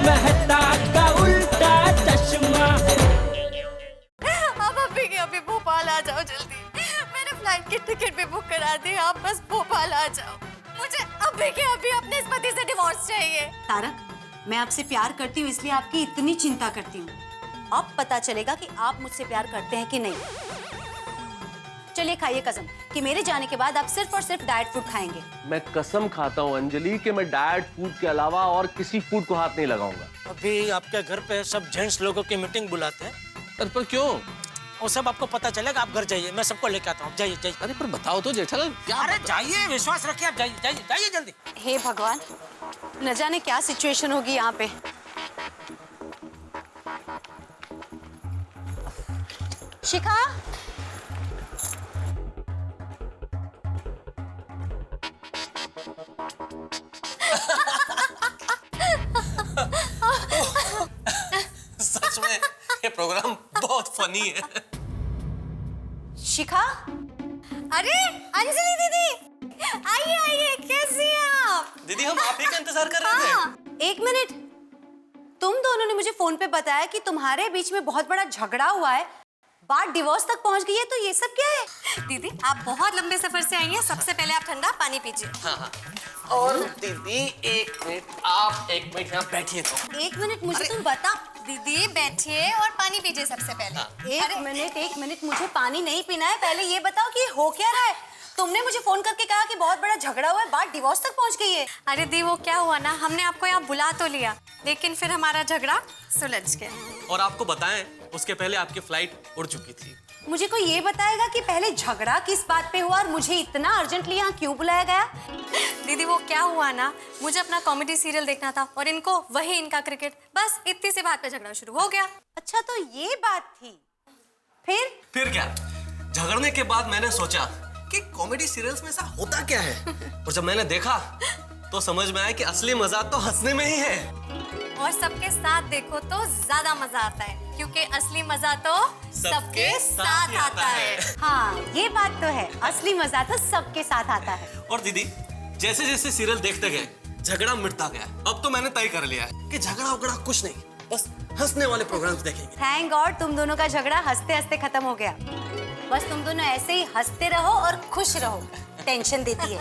मेहता का उल्टा चश्मा। आप अभी भोपाल आ जाओ जल्दी। मैंने फ्लाइट की टिकट भी बुक करा दी, आप बस भोपाल आ जाओ। मुझे अभी के अभी अपने इस पति से डिवोर्स चाहिए। तारक, मैं आपसे प्यार करती हूँ इसलिए आपकी इतनी चिंता करती हूँ। अब पता चलेगा कि आप मुझसे प्यार करते हैं कि नहीं। चलिए खाइए कसम कि मेरे जाने के बाद आप सिर्फ और सिर्फ डाइट फूड खाएंगे। मैं कसम खाता हूँ अंजलि कि मैं डाइट फूड के अलावा और किसी फूड को हाथ नहीं लगाऊंगा। अभी आपके घर पे सब जेंट्स लोगों की मीटिंग बुलाते हैं। पर क्यों? वो सब आपको पता चलेगा, आप घर जाइए, मैं सबको लेके आता हूँ। जाइए जाइए। अरे पर बताओ तो जेठालाल क्या? अरे जाइए, विश्वास रखिए, आप जाइए जाइए जाइए जल्दी। हे भगवान, न जाने क्या सिचुएशन होगी यहाँ पे। शिखा, सच में ये प्रोग्राम बहुत फनी है। शिखा, अरे अंजलि दीदी, आइए आइए, कैसी हैं आप? दीदी हम आप ही का इंतजार कर रहे थे। हाँ, एक मिनट। तुम दोनों ने मुझे फोन पे बताया कि तुम्हारे बीच में बहुत बड़ा झगड़ा हुआ है, बात डिवोर्स तक पहुंच गई है, तो ये सब क्या है? दीदी आप बहुत लंबे सफर से आई हैं, सबसे पहले आप ठंडा पानी पीजिए। हाँ। और दीदी एक मिनट, आप एक मिनट यहाँ बैठिए तो। एक मिनट, मुझे तुम बता। दीदी बैठिए और पानी पीजिए सबसे पहले। एक मिनट, मुझे पानी नहीं पीना है। पहले ये बताओ कि हो क्या रहा है। तुमने मुझे फोन करके कहा कि बहुत बड़ा झगड़ा हुआ है, बात डिवोर्स तक पहुंच गई है। अरे दी वो क्या हुआ ना, हमने आपको यहाँ बुला तो लिया, लेकिन फिर हमारा झगड़ा सुलझ गया। और आपको बताएं, उसके पहले आपकी फ्लाइट उड़ चुकी थी। मुझे कोई ये बताएगा कि पहले झगड़ा किस बात पे हुआ और मुझे इतना अर्जेंटली यहाँ क्यों बुलाया गया? दीदी वो क्या हुआ ना, मुझे अपना कॉमेडी सीरियल देखना था और इनको वही इनका क्रिकेट, बस इतनी सी बात पे झगड़ा शुरू हो गया। अच्छा तो ये बात थी। फिर क्या, झगड़ने के बाद मैंने सोचा कि कॉमेडी सीरियल्स में ऐसा होता क्या है, और जब मैंने देखा तो समझ में आया कि असली मजा तो हंसने में ही है। और सबके साथ देखो तो ज्यादा मजा आता है, क्योंकि असली मजा तो सबके साथ आता है। हाँ ये बात तो है, असली मजा तो सबके साथ आता है। और दीदी जैसे जैसे सीरियल देखते गए झगड़ा मिटता गया। अब तो मैंने तय कर लिया है कि झगड़ा उगड़ा कुछ नहीं, बस हंसने वाले प्रोग्राम्स देखेंगे। थैंक गॉड तुम दोनों का झगड़ा हंसते हंसते खत्म हो गया। बस तुम दोनों ऐसे ही हंसते रहो और खुश रहो, टेंशन देती है।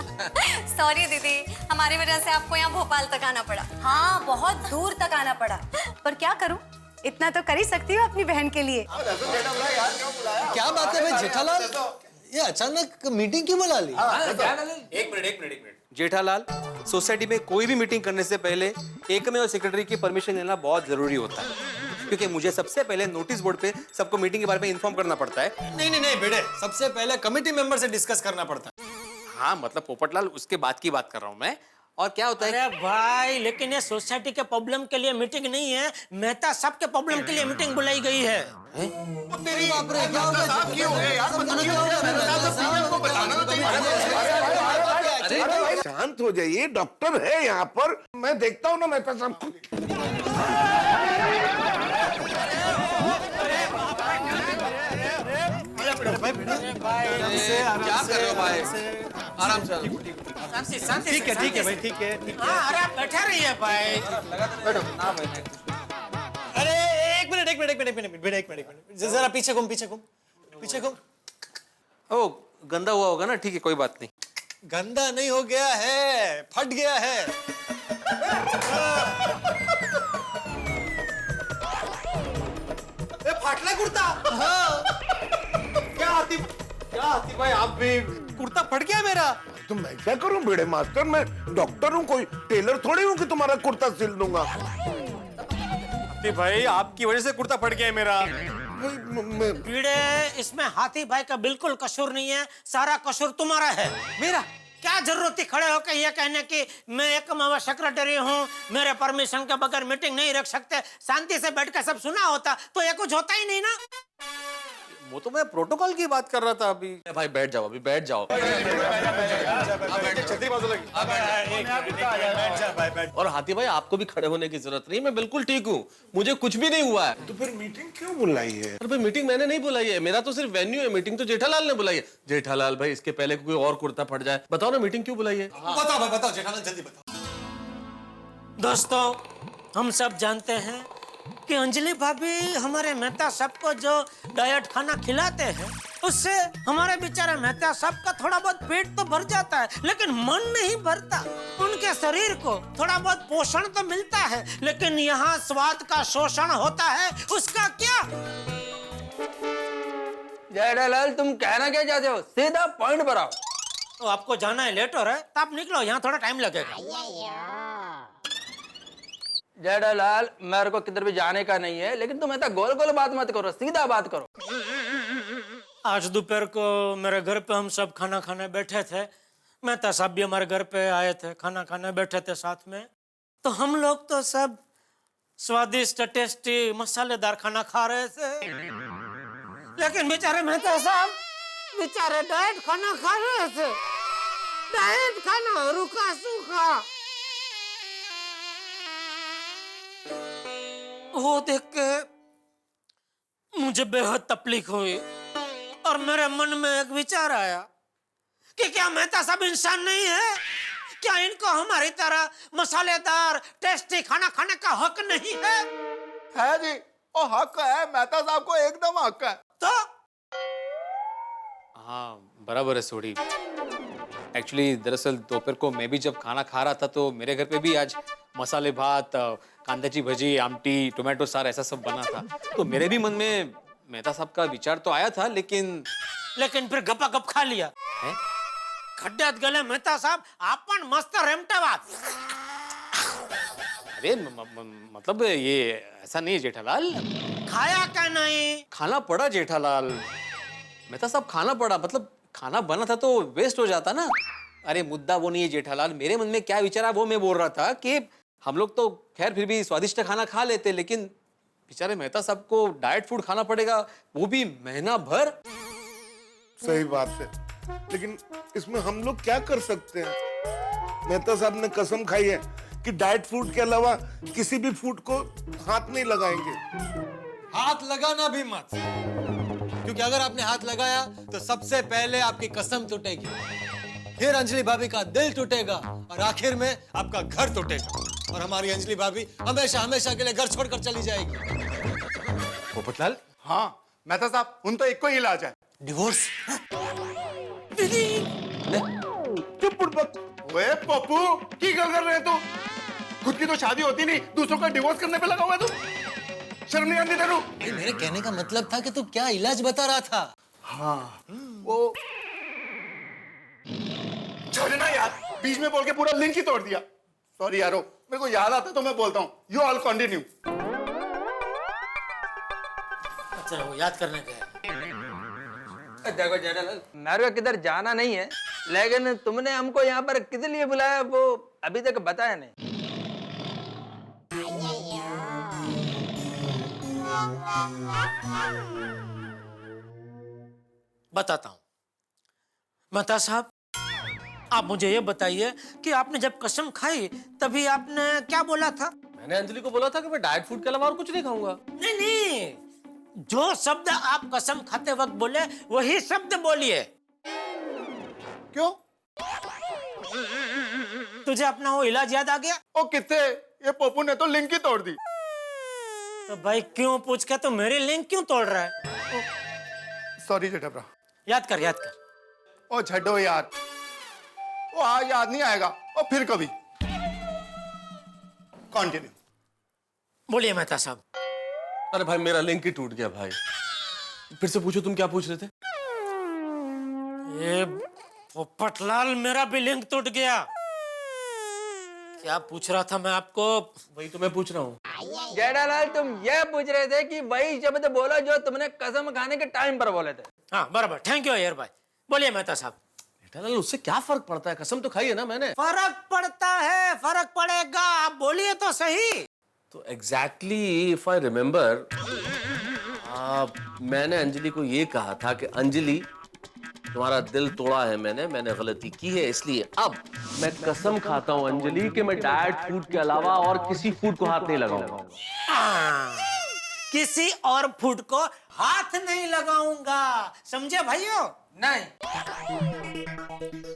सॉरी दीदी, हमारी वजह से आपको यहाँ भोपाल तक आना पड़ा। हाँ बहुत दूर तक आना पड़ा, पर क्या करूं, इतना तो कर ही सकती हूँ अपनी बहन के लिए। क्या बात है भाई जेठालाल, ये अचानक मीटिंग क्यों बुला ली? एक मिनट जेठालाल, सोसाइटी में कोई भी मीटिंग करने से पहले एकमेव सेक्रेटरी की परमिशन लेना बहुत जरूरी होता है, क्योंकि मुझे सबसे पहले नोटिस बोर्ड पे सबको मीटिंग के बारे में इन्फॉर्म करना पड़ता है। नहीं बेटे, सबसे पहले कमेटी मेंबर से डिस्कस करना पड़ता है। हाँ मतलब पोपटलाल, उसके बाद की बात कर रहा हूँ मैं। और क्या होता है? अरे भाई, लेकिन ये सोसाइटी के प्रॉब्लम के लिए मीटिंग नहीं है, मेहता साहब के प्रॉब्लम के लिए मीटिंग बुलाई गई है। तेरी बाप रे, क्या हो गया? शांत हो जाइए, डॉक्टर है यहाँ पर, मैं देखता हूँ ना मेहता साहब। क्या कर रहे हो भाई? आराम से। ठीक है भाई, ठीक है। अरे आप बैठे रहिए भाई। अरे एक मिनट, जरा पीछे घूम। ओ गंदा हुआ होगा ना, ठीक है कोई बात नहीं। गंदा नहीं हो गया है, फट गया है। फाटला कुर्ता। हाँ। क्या हाथी भाई, आप भी? कुर्ता फट गया मेरा। तो मैं क्या करूं बेड़े मास्टर, मैं डॉक्टर हूँ, कोई टेलर थोड़ी हूँ कि तुम्हारा कुर्ता सिल दूंगा। भाई आपकी वजह से कुर्ता फट गया है मेरा। कीड़े, इसमें हाथी भाई का बिल्कुल कसूर नहीं है, सारा कसूर तुम्हारा है। मेरा क्या जरूरत थी खड़े होकर ये कहने की मैं एकमात्र सेक्रेटरी हूँ, मेरे परमिशन के बगैर मीटिंग नहीं रख सकते। शांति से बैठकर सब सुना होता तो ये कुछ होता ही नहीं ना। वो तो मैं प्रोटोकॉल की बात कर रहा था अभी। भाई बैठ जाओ, अभी बैठ जाओ। और हाथी भाई आपको भी खड़े होने की जरूरत नहीं, मैं बिल्कुल ठीक हूँ, मुझे कुछ भी नहीं हुआ है। तो फिर मीटिंग क्यों बुलाई है? अरे भाई मीटिंग मैंने नहीं बुलाई है, मेरा तो सिर्फ वेन्यू है, मीटिंग तो जेठालाल ने बुलाई है। जेठालाल भाई इसके पहले कोई और कुर्ता फट जाए, बताओ ना मीटिंग क्यों बुलाई है? बताओ भाई, बताओ जेठालाल, जल्दी बताओ। दोस्तों, हम सब जानते हैं कि अंजलि भाभी हमारे मेहता साहब को जो डाइट खाना खिलाते हैं उससे हमारे बेचारे मेहता साहब का थोड़ा बहुत पेट तो भर जाता है, लेकिन मन नहीं भरता। उनके शरीर को थोड़ा बहुत पोषण तो मिलता है, लेकिन यहाँ स्वाद का शोषण होता है, उसका क्या? जेठालाल, तुम कहना क्या चाहते हो? सीधा पॉइंट पर आओ। तो आपको जाना है, लेट हो रहा है, तो आप निकलो, यहाँ थोड़ा टाइम लगेगा। जेठालाल, मेरे को किधर भी जाने का नहीं है, लेकिन तुम ऐसा गोल गोल बात मत करो, सीधा बात करो। आज दोपहर को मेरे घर पे हम सब खाना खाने बैठे थे, मेहता साहब भी हमारे घर पे आए थे, खाना खाने बैठे थे साथ में। तो हम लोग तो सब स्वादिष्ट टेस्टी मसालेदार खाना खा रहे थे, लेकिन बेचारे मेहता साहब बेचारे डाइट खाना खा रहे थे, डाइट खाना, रूखा सूखा। वो देख के मुझे बेहद तकलीफ हुई और मेरे मन में एक विचार आया कि क्या मेहता साहब इंसान नहीं है? क्या इनको हमारी तरह मसालेदार टेस्टी खाना खाने का हक नहीं है? है जी, और हक है, मेहता साहब को एकदम हक है। तो हाँ, बराबर है सोडी। एक्चुअली दरअसल दोपहर को मैं भी जब खाना खा रहा था तो मेरे घर पे भी आज मसाले भात, कांद्याची भजी, आमटी, टोमेटो सार ऐसा सब बना था। तो मेरे भी मन में मेहता साहब का विचार तो आया था, लेकिन फिर गपा गप खा लिया। खड्ड्यात गेले मेहता साहब, आपण मस्त रेमटावात। अरे मतलब ये ऐसा नहीं है जेठालाल। खाया क्या नहीं? खाना पड़ा जेठालाल, मेहता साहब खाना पड़ा, मतलब खाना बना था तो वेस्ट हो जाता ना। अरे मुद्दा वो नहीं है जेठालाल, मेरे मन में क्या विचार है वो मैं बोल रहा था कि हम लोग तो खैर फिर भी स्वादिष्ट खाना खा लेते, लेकिन बेचारे मेहता साहब को डाइट फूड खाना पड़ेगा, वो भी महीना भर। सही बात है, लेकिन इसमें हम लोग क्या कर सकते हैं? मेहता साहब ने कसम खाई है कि डाइट फूड के अलावा किसी भी फूड को हाथ नहीं लगाएंगे। हाथ लगाना भी मत, क्योंकि अगर आपने हाथ लगाया तो सबसे पहले आपकी कसम टूटेगी, फिर अंजलि भाभी का दिल टूटेगा और आखिर में आपका घर टूटेगा और हमारी अंजलि भाभी हमेशा हमेशा के लिए घर छोड़कर चली जाएगी। पोपटलाल, हाँ मेहता साहब, उन तो एक को ही इलाज है, डिवोर्स। चुप बुड़बक। ओए पप्पू, की गल कर रहे हैं तू? खुद की तो शादी होती नहीं, दूसरों का डिवोर्स करने पे लगा हुआ है तू। शर्म नहीं आती तेरू? मेरे कहने का मतलब था कि तू क्या इलाज बता रहा था। हाँ, वो छोड़ना यार, बीच में बोल के पूरा लिंक ही तोड़ दिया। सॉरी यारो, मेरे को याद आता तो मैं बोलता हूँ। You all continue. अच्छा, वो याद करने का है। देखो जेठालाल, मेरे को किधर जाना नहीं है, लेकिन तुमने हमको यहाँ पर किस लिए बुलाया वो अभी तक बताया नहीं। बताता हूं। मेहता साहब, आप मुझे ये बताइए कि आपने जब कसम खाई तभी आपने क्या बोला था? मैंने अंजलि को बोला था कि मैं डाइट फूड के अलावा और कुछ नहीं खाऊंगा। नहीं, जो शब्द आप कसम खाते वक्त बोले वही शब्द बोलिए। क्यों? तुझे अपना वो इलाज याद आ गया? ओ कितने, ये पप्पू ने तो लिंक ही तोड़ दी। तो भाई क्यों पूछ के तो मेरी लिंक क्यों तोड़ रहा है? सॉरी जेठा, याद कर, याद कर। ओ छड्डो यार, वो आज याद नहीं आएगा, और फिर कभी। कंटिन्यू। बोलिए मेहता साहब। अरे भाई, मेरा लिंक ही टूट गया भाई। फिर से पूछो, तुम क्या पूछ रहे थे? ये पोपटलाल, मेरा भी लिंक टूट गया। क्या पूछ रहा था मैं आपको? वही तो मैं पूछ रहा हूँ। जेठालाल, तुम ये पूछ रहे थे कि वही शब्द बोलो जो तुमने कसम खाने के टाइम पर बोले थे। हाँ बराबर, थैंक यू यार भाई। बोलिए मेहता साहब। जेठालाल, उससे क्या फर्क पड़ता है? कसम तो खाई है ना मैंने। फर्क पड़ता है, फर्क पड़ेगा, आप बोलिए तो सही। तो एग्जैक्टली इफ आई रिमेम्बर, मैंने अंजलि को ये कहा था कि अंजलि, तुम्हारा दिल तोड़ा है मैंने गलती की है, इसलिए अब मैं कसम खाता हूँ अंजलि कि मैं डाइट फूड के अलावा और किसी फूड को हाथ नहीं लगाऊंगा। किसी और फूड को हाथ नहीं लगाऊंगा, समझे भाइयों? नहीं,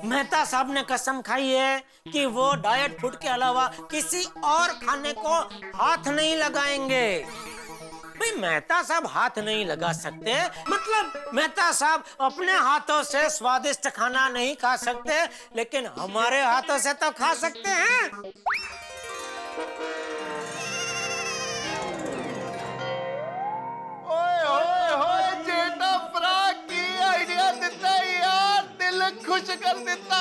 मेहता साहब ने कसम खाई है कि वो डाइट फूड के अलावा किसी और खाने को हाथ नहीं लगाएंगे। भाई मेहता साहब हाथ नहीं लगा सकते मतलब मेहता साहब अपने हाथों से स्वादिष्ट खाना नहीं खा सकते, लेकिन हमारे हाथों से तो खा सकते हैं। ओए ओए ओए जेठा फ्राक की आइडिया देता यार, दिल खुश कर देता।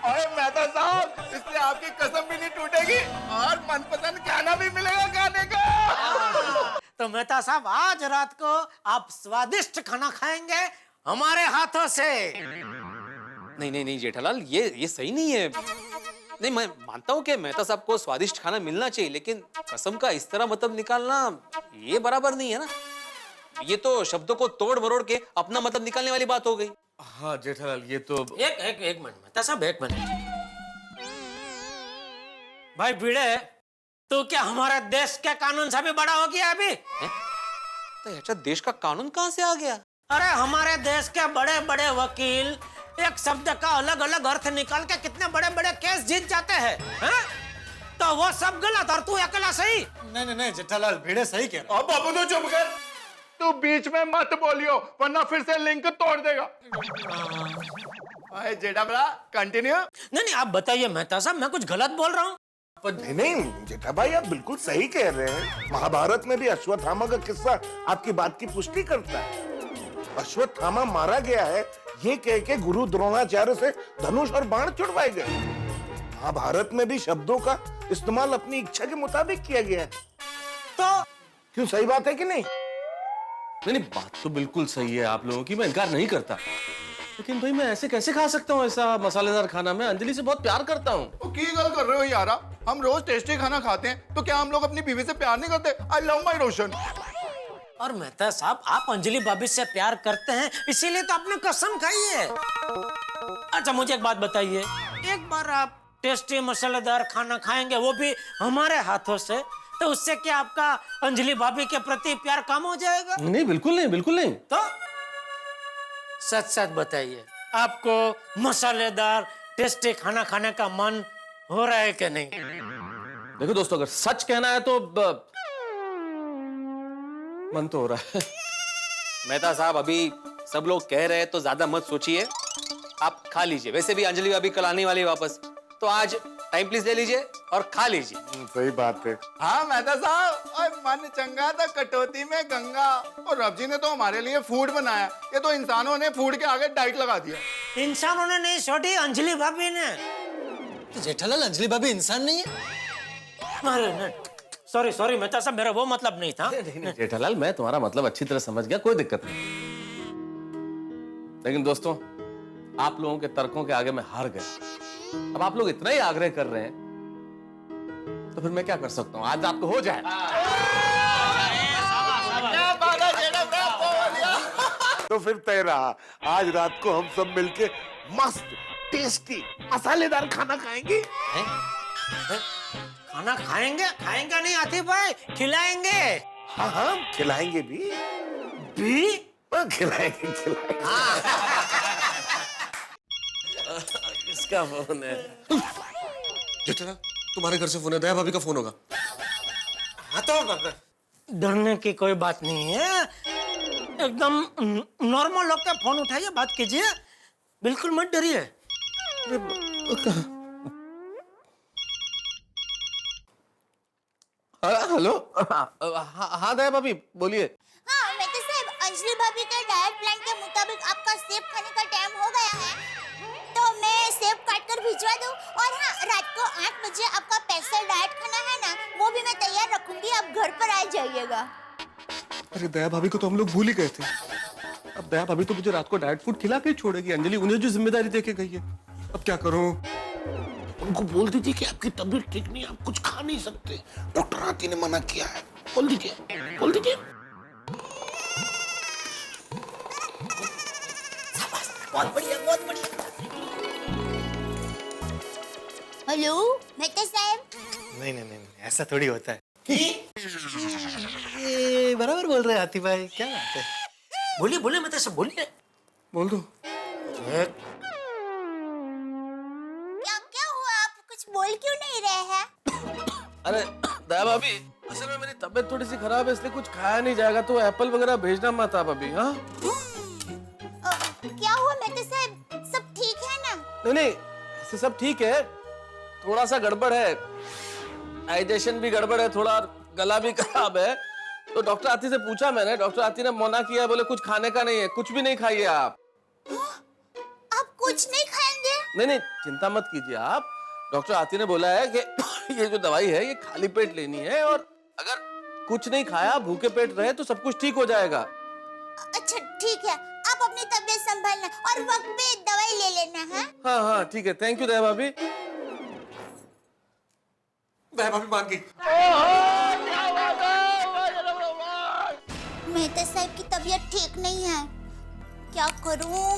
ओए मेहता साहब, इससे आपकी कसम भी नहीं टूटेगी और मनपसंद खाना भी मिलेगा खाने का। तो मेहता साहब आज रात को आप स्वादिष्ट खाना खाएंगे हमारे हाथों से। नहीं नहीं नहीं जेठालाल, ये सही नहीं है। नहीं, मैं मानता हूँ कि मेहता साहब को स्वादिष्ट खाना मिलना चाहिए, लेकिन कसम का इस तरह मतलब निकालना ये बराबर नहीं है ना। ये तो शब्दों को तोड़ मरोड़ के अपना मतलब निकालने वाली बात हो गई। हाँ जेठालाल, ये तो एक मिनट मेहता साहब, एक मिनट। भाई भिड़े, तू क्या हमारे देश के कानून से भी बड़ा हो गया अभी? तो अच्छा, देश का कानून कहाँ से आ गया? अरे हमारे देश के बड़े बड़े वकील एक शब्द का अलग अलग अर्थ निकाल के कितने बड़े बड़े केस जीत जाते हैं, हैं? तो वो सब गलत और तू अकेला सही। नहीं जेठालाल, भिड़े सही कह रहा है। अब बाबू तो चुप कर, तू बीच में मत बोलियो वरना फिर से लिंक तोड़ देगा। ओए जेठा बड़ा कंटिन्यू। नहीं आप बताइए मेहता साहब, मैं कुछ गलत बोल रहा हूँ? नहीं जेठा भाई, आप बिल्कुल सही कह रहे हैं। महाभारत में भी अश्वत्थामा का किस्सा आपकी बात की पुष्टि करता है। अश्वत्थामा मारा गया है ये कह के गुरु द्रोणाचार्य से धनुष और बाण छुड़वाए गए। महाभारत में भी शब्दों का इस्तेमाल अपनी इच्छा के मुताबिक किया गया है। तो क्यों, सही बात है कि नहीं? नहीं, बात तो बिल्कुल सही है आप लोगों की, मैं इनकार नहीं करता, लेकिन भाई मैं ऐसे कैसे खा सकता हूँ ऐसा मसालेदार खाना? मैं अंजलि से बहुत प्यार करता हूँ। तो की गल कर रहे हो यारा, हम रोज टेस्टी खाना खाते हैं तो क्या हम लोग अपनी बीवी से प्यार नहीं करते? आई लव माय रोशन। और मेहता साहब, आप अंजलि भाभी से प्यार करते हैं इसीलिए तो आपने कसम खाई है। अच्छा मुझे एक बात बताइए, एक बार आप टेस्टी मसालेदार खाना खाएंगे वो भी हमारे हाथों से, तो उससे क्या आपका अंजलि भाभी के प्रति प्यार कम हो जाएगा? नहीं बिल्कुल नहीं, बिल्कुल नहीं। तो सच सच बताइए, आपको मसालेदार टेस्टी खाना खाने का मन हो रहा है कि नहीं? देखो दोस्तों, अगर सच कहना है तो मन तो हो रहा है। मेहता साहब, अभी सब लोग कह रहे हैं तो ज्यादा मत सोचिए, आप खा लीजिए। वैसे भी अंजलि अभी कल आने वाली वापस, तो आज टाइम प्लीज ले लीजिए और खा लीजिए। सही बात है। हाँ मेहता साहब, ओए मन चंगा था कटौती में गंगा, और रब जी ने तो हमारे लिए फूड बनाया, ये तो इंसानों ने फूड के आगे डाइट लगा दिया। इंसानों ने नहीं छोड़ी, अंजलि भाभी ने। तो जेठालाल, अंजलि भाभी इंसान नहीं है? अरे सॉरी मेहता साहब, मेरा वो मतलब नहीं था। नहीं जेठालाल, मैं तुम्हारा मतलब अच्छी तरह समझ गया, कोई दिक्कत नहीं। लेकिन दोस्तों, आप लोगों के तर्कों के आगे मैं हार गया। अब आप लोग इतना ही आग्रह कर रहे हैं तो फिर मैं क्या कर सकता हूँ? आज रात को हो जाए। तो फिर तय रहा, आज रात को हम सब मिलके मस्त टेस्टी मसालेदार खाना खाएंगे। खाना खाएंगे नहीं आतिफ भाई, खिलाएंगे। हाँ खिलाएंगे भी। खिलाएंगे। इसका फोन है। जेठा, तुम्हारे घर से फोन है, दया भाभी का फोन होगा। हाँ तो डरने की कोई बात नहीं है, एकदम नॉर्मल लोग का फोन उठाइए, बात कीजिए, बिल्कुल मत डरिए। हेलो, हाँ दया भाभी बोलिए। हाँ मेहता साहब, अंजलि भाभी के डाइट प्लान के मुताबिक आपका सेब खाने का टाइम हो गया है, तो मैं सेब काट कर भिजवा दूं। और हाँ, रात को 8 बजे आपका स्पेशल डाइट खाना है ना, वो भी मैं तैयार रखूंगी, आप घर पर आ जाइएगा। अरे दया भाभी को तो हम लोग भूल ही गए थे। अब दया भाभी तो मुझे रात को डाइट फूड खिला के छोड़ेगी, अंजलि उन्हें जो जिम्मेदारी देके गई है। अब क्या करूं? उनको बोल दीजिए कि आपकी तबीयत ठीक नहीं है, आप कुछ खा नहीं सकते, डॉक्टर आती ने मना किया है। बोल दीजिए। बहुत बढ़िया। हेलो मेहता साहब। नहीं, ऐसा थोड़ी होता है। ये बराबर बोल रहे हैं आतिफ भाई, क्या बात है? बोलिए बोलिए मेहता साहब बोलिए। बोल दो। क्या क्या हुआ, आप कुछ बोल क्यों नहीं रहे हैं? अरे दया भाभी, असल में मेरी तबीयत थोड़ी सी खराब है, इसलिए कुछ खाया नहीं जाएगा, तो एप्पल वगैरह भेजना मत आप अभी। हाँ क्या हुआ मेहता साहब, सब ठीक है ना? नहीं नहीं, ऐसे सब ठीक है, थोड़ा सा गड़बड़ है, डाइजेशन भी गड़बड़ है, थोड़ा गला भी खराब है। तो डॉक्टर आती से पूछा मैंने, डॉक्टर आती ने मना किया, बोले कुछ खाने का नहीं है, कुछ भी नहीं खाइए आप। आप कुछ नहीं खाएंगे? नहीं नहीं, चिंता मत कीजिए आप, डॉक्टर आती ने बोला है कि ये जो दवाई है ये खाली पेट लेनी है, और अगर कुछ नहीं खाया, भूखे पेट रहे तो सब कुछ ठीक हो जाएगा। अच्छा ठीक है, आप अपनी तबीयत संभालना और वक्त पे दवाई ले लेना है। हाँ हाँ ठीक है, थैंक यू दया भाभी। दया भाभी मान गई। मेहता साहब की तबीयत ठीक नहीं है, क्या करूं?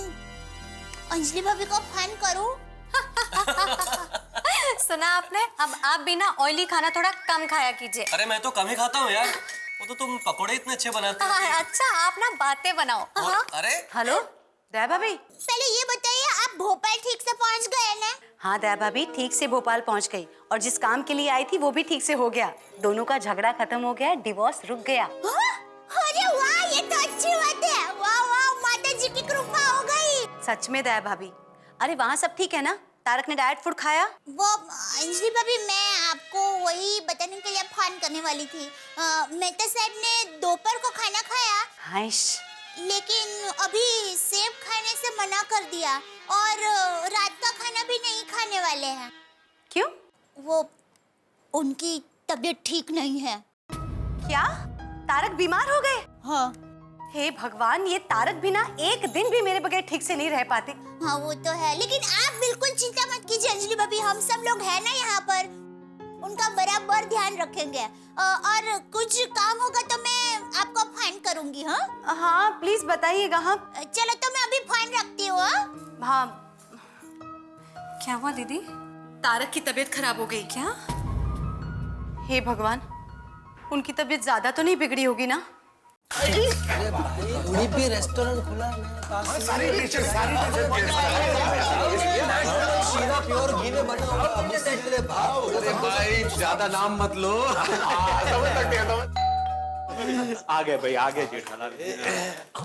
अंजलि भाभी को फोन करूं? सुना आपने? अब आप भी ना ऑयली खाना थोड़ा कम खाया कीजिए। अरे मैं तो कम ही खाता हूँ यार, वो तो तुम पकोड़े इतने अच्छे बनाते हो। अच्छा आप ना बातें बनाओ। अरे हेलो दया भाभी। पहले ये बताइए, आप भोपाल ठीक से पहुंच गए ना? हाँ दया भाभी, ठीक से भोपाल पहुंच गई, और जिस काम के लिए आई थी वो भी ठीक से हो गया। दोनों का झगड़ा खत्म हो गया, डिवोर्स रुक गया। अरे वाह, ये तो अच्छी बात है। वाह वाह, माता जी की कृपा हो गई। सच में दया भाभी। अरे वहाँ सब ठीक है ना? तारक ने डाइट फूड खाया? वो अंजलि भाभी, मैं आपको वही बताने के लिए फोन करने वाली थी। मेहता साहब ने दोपहर को खाना खाया, हाइश, लेकिन अभी सेब खाने से मना कर दिया, और रात का खाना भी नहीं खाने वाले हैं। क्यों? वो उनकी तबीयत ठीक नहीं है। क्या तारक बीमार हो गए? हाँ। हे भगवान, ये तारक भी ना एक दिन भी मेरे बगैर ठीक से नहीं रह पाते। हाँ वो तो है, लेकिन आप बिल्कुल चिंता मत कीजिए अंजलि भाभी, हम सब लोग हैं ना यहाँ पर, उनका बराबर ध्यान रखेंगे। और कुछ काम होगा तो मैं आपको फोन करूंगी। हाँ हाँ प्लीज बताइएगा। हाँ चलो तो मैं अभी फोन रखती हूँ। हाँ। क्या हुआ दीदी? तारक की तबीयत खराब हो गई क्या? हे भगवान, उनकी तबीयत ज्यादा तो नहीं बिगड़ी होगी ना? उड़ीपी रेस्टोरेंट खुला है शीरा प्योर घी में बना हुआ मिस्टेक के लिए भाव। अरे भाई ज्यादा नाम मत लो। आ गए भाई, आ गए जेठालाल।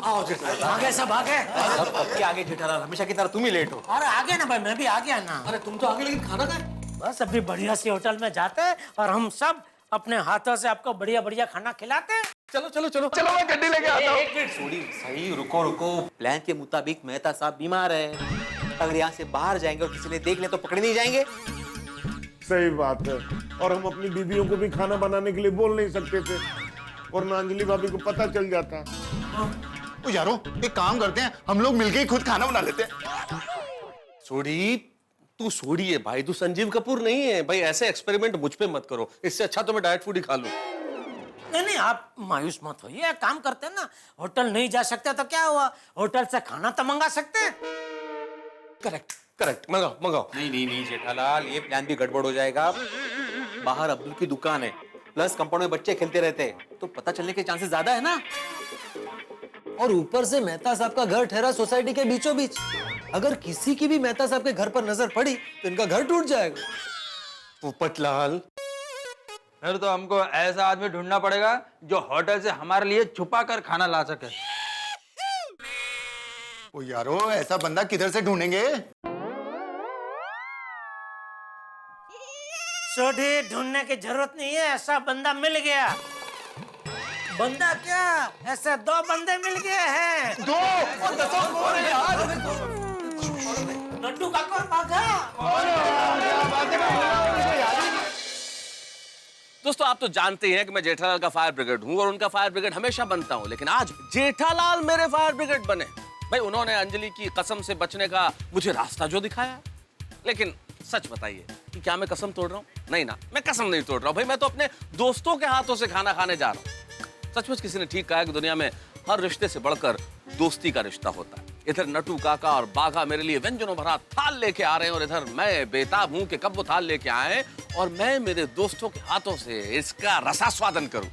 आओ जेठालाल। आगे सब आगे। अब क्या आगे जेठालाल, हमेशा की तरह तुम ही लेट हो। अरे आगे ना भाई, मैं भी आ गया ना। अरे तुम तो आगे, लेकिन खाना खाए। बस अभी बढ़िया सी होटल में जाते हैं और हम सब अपने हाथों से आपको बढ़िया बढ़िया खाना खिलाते हैं। चलो चलो चलो चलो मैं गड्डी लेके आता हूँ। एक मिनट सॉरी, सही रुको रुको। प्लान के मुताबिक मेहता साहब बीमार है, अगर यहाँ से बाहर जाएंगे और किसी ने देख ले तो पकड़े नहीं जाएंगे। सही बात है, और हम अपनी बीवियों को भी खाना बनाने के लिए बोल नहीं सकते थे, और ना अंजलि भाभी को पता चल जाता। ओ यारो, एक काम करते हैं, हम लोग मिलके ही खुद खाना बना लेते हैं। सोडी, तू सोडी है भाई, तू संजीव कपूर नहीं है भाई, ऐसे एक्सपेरिमेंट मुझ पे मत करो, इससे अच्छा तो मैं डाइट फूड ही खा लूं। नहीं नहीं, आप मायूस मत होइए, काम करते हैं ना, होटल नहीं जा सकते तो क्या हुआ, होटल से खाना तो मंगा सकते हैं। करेक्ट करेक्ट, मंगाओ मंगाओ। नहीं नहीं नहीं जेठालाल, ये प्लान भी गड़बड़ हो जाएगा। बाहर अब्दुल की दुकान है, प्लस कंपाउंड में बच्चे खेलते रहते हैं, तो पता चलने के चांसेस ज्यादा है ना। और ऊपर से मेहता साहब का घर ठहरा सोसाइटी के बीचों बीच, अगर किसी की भी मेहता साहब के घर पर नजर पड़ी तो इनका घर टूट जाएगा। पोपटलाल, फिर तो हमको ऐसा आदमी ढूंढना पड़ेगा जो होटल से हमारे लिए छुपा कर खाना ला सके। ओ यारो, ऐसा बंदा किधर से ढूंढेंगे? सोडी, ढूंढने की जरूरत नहीं है, ऐसा बंदा मिल गया। बंदा क्या, ऐसे 2 बंदे मिल गए हैं। 2? लड्डू का कौन भागा? दोस्तों आप तो जानते हैं कि मैं जेठालाल का फायर ब्रिगेड हूं और उनका फायर ब्रिगेड हमेशा बनता हूं, लेकिन आज जेठालाल मेरे फायर ब्रिगेड बने। भाई उन्होंने अंजलि की कसम से बचने का मुझे रास्ता जो दिखाया, लेकिन सच बताइए कि क्या मैं कसम तोड़ रहा हूँ? नहीं ना, मैं कसम नहीं तोड़ रहा हूँ भाई, मैं तो अपने दोस्तों के हाथों से खाना खाने जा रहा हूँ। सचमुच किसी ने ठीक कहा कि दुनिया में हर रिश्ते से बढ़कर दोस्ती का रिश्ता होता है। इधर नटू काका और बाघा मेरे लिए व्यंजनों भरा थाल लेके आ रहे हैं, और इधर मैं बेताब हूं कि कब वो थाल लेके आए और मैं मेरे दोस्तों के हाथों से इसका रसास्वादन करूं।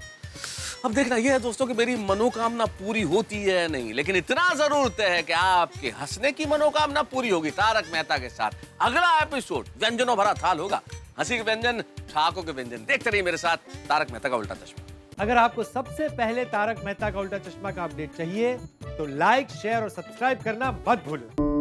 अब देखना यह है दोस्तों कि मेरी मनोकामना पूरी होती है या नहीं, लेकिन इतना जरूर तय है कि आपके हंसने की मनोकामना पूरी होगी तारक मेहता के साथ। अगला एपिसोड व्यंजनों भरा थाल होगा, हंसी के व्यंजन, ठहाकों के व्यंजन। देखते रहिए मेरे साथ तारक मेहता का उल्टा चश्मा। अगर आपको सबसे पहले तारक मेहता का उल्टा चश्मा का अपडेट चाहिए तो लाइक, शेयर और सब्सक्राइब करना मत भूलो।